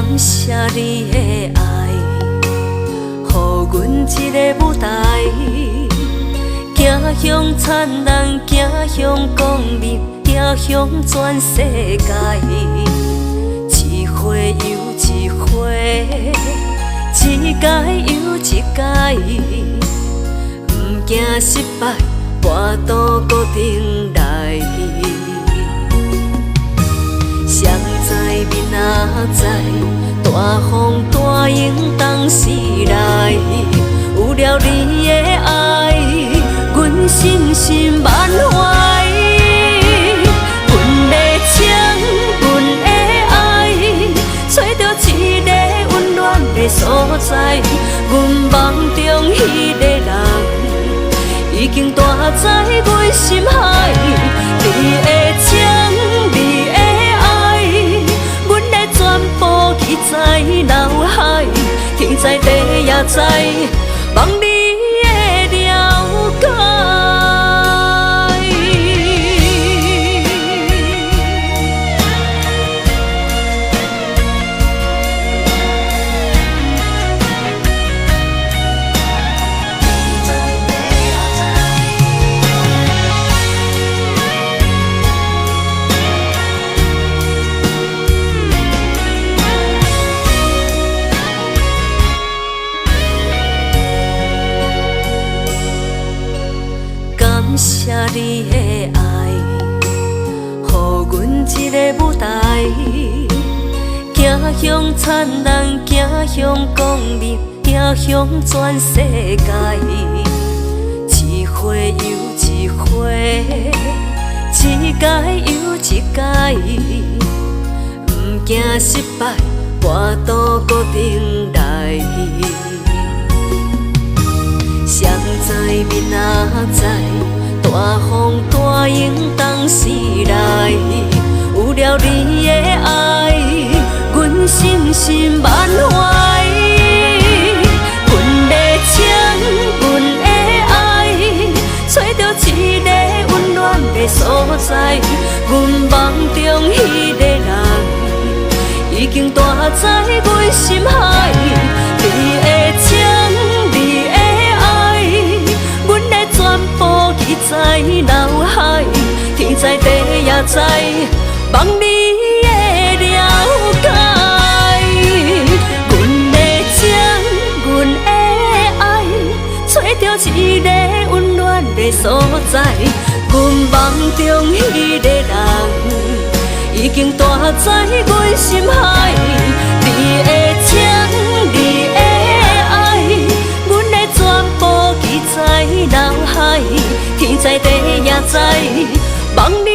感谢你的爱，予阮一个舞台，行向灿烂，行向光明，行向全世界。一回又一回，一届又一届，不惊失败，跋倒固定来。谁知明仔载，大风大影同时来。有了你的爱，阮心心满怀。阮的情，阮的爱，找到一个温暖的所在。阮梦中迄个人，已经住在阮心海。你的情，你的爱，阮的全部记在脑海，天在地也知，望你的了解。感谢你的爱，予阮一个舞台，行向灿烂，行向光明，行向全世界。一回又一回，一届又一届，不惊失败，跋倒固定来。谁知明仔载，大风大影同时来。有了你的爱，阮心心满怀。阮的情，阮的爱，找到一个温暖的所在。阮梦中迄个人，已经住在阮心海。你的情，你的爱，阮的全部记在脑海，天在地也知，望你的了解。阮的情，阮的爱，找到一个温暖的所在。阮梦中迄个人，已经住在阮心海。你的情，你的爱，阮的全部记在脑海，天在地也知，望你